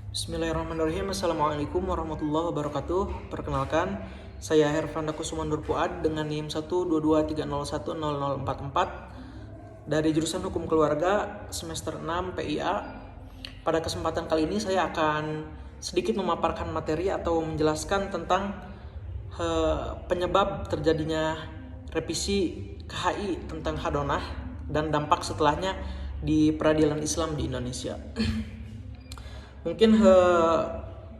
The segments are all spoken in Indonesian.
Bismillahirrahmanirrahim. Assalamualaikum warahmatullahi wabarakatuh. Perkenalkan, saya Herfanda Kusumandur Fuad dengan NIM 12230100044 dari jurusan Hukum Keluarga semester 6 PIA. Pada kesempatan kali ini saya akan sedikit memaparkan materi atau menjelaskan tentang penyebab terjadinya revisi KHI tentang Hadonah dan dampak setelahnya di peradilan Islam di Indonesia. Mungkin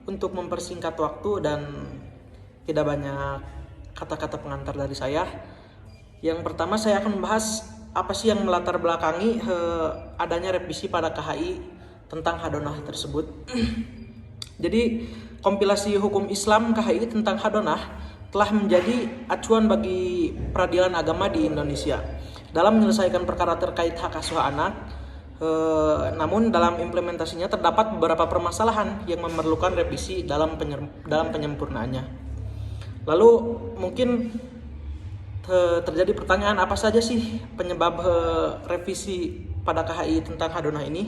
untuk mempersingkat waktu dan tidak banyak kata-kata pengantar dari saya, yang pertama saya akan membahas apa sih yang melatar belakangi adanya revisi pada KHI tentang Hadonah tersebut. Jadi kompilasi hukum Islam KHI tentang Hadonah telah menjadi acuan bagi peradilan agama di Indonesia dalam menyelesaikan perkara terkait hak asuh anak. Namun dalam implementasinya terdapat beberapa permasalahan yang memerlukan revisi dalam penyempurnaannya. Lalu mungkin terjadi pertanyaan, apa saja sih penyebab revisi pada KHI tentang Hadonah ini?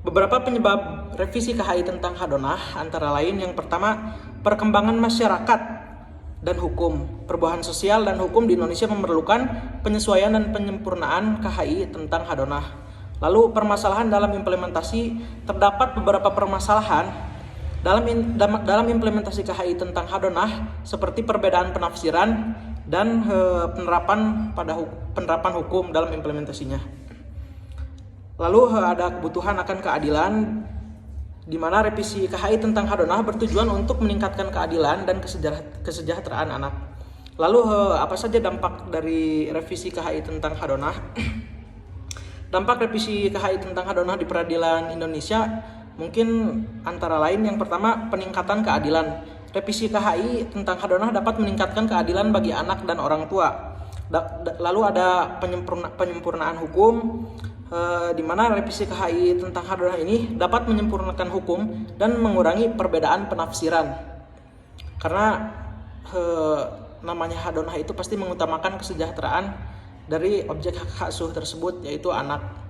Beberapa penyebab revisi KHI tentang Hadonah antara lain yang pertama, perkembangan masyarakat dan hukum. Perubahan sosial dan hukum di Indonesia memerlukan penyesuaian dan penyempurnaan KHI tentang Hadonah. Lalu permasalahan dalam implementasi, terdapat beberapa permasalahan dalam implementasi KHI tentang Hadonah seperti perbedaan penafsiran dan penerapan hukum dalam implementasinya. Lalu ada kebutuhan akan keadilan, di mana revisi KHI tentang Hadonah bertujuan untuk meningkatkan keadilan dan kesejahteraan anak. Lalu apa saja dampak dari revisi KHI tentang Hadonah? Dampak revisi KHI tentang Hadonah di peradilan Indonesia mungkin antara lain yang pertama, peningkatan keadilan. Revisi KHI tentang Hadonah dapat meningkatkan keadilan bagi anak dan orang tua. Lalu ada penyempurnaan hukum, di mana revisi KHI tentang Hadonah ini dapat menyempurnakan hukum dan mengurangi perbedaan penafsiran. Karena namanya Hadonah itu pasti mengutamakan kesejahteraan dari objek hak asuh tersebut, yaitu anak.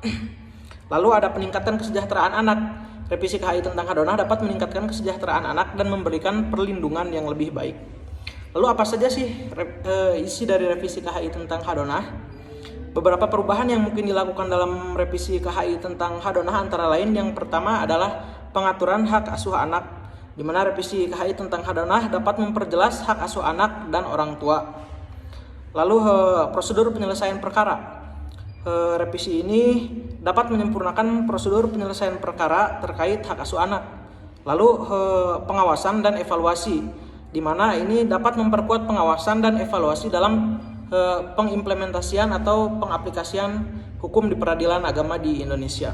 Lalu ada peningkatan kesejahteraan anak. Revisi KHI tentang Hadonah dapat meningkatkan kesejahteraan anak dan memberikan perlindungan yang lebih baik. Lalu apa saja sih isi dari revisi KHI tentang Hadonah? Beberapa perubahan yang mungkin dilakukan dalam revisi KHI tentang Hadonah antara lain yang pertama adalah pengaturan hak asuh anak, di mana revisi KHI tentang Hadonah dapat memperjelas hak asuh anak dan orang tua. Lalu prosedur penyelesaian perkara. Revisi ini dapat menyempurnakan prosedur penyelesaian perkara terkait hak asuh anak. Lalu pengawasan dan evaluasi, di mana ini dapat memperkuat pengawasan dan evaluasi dalam pengimplementasian atau pengaplikasian hukum di peradilan agama di Indonesia.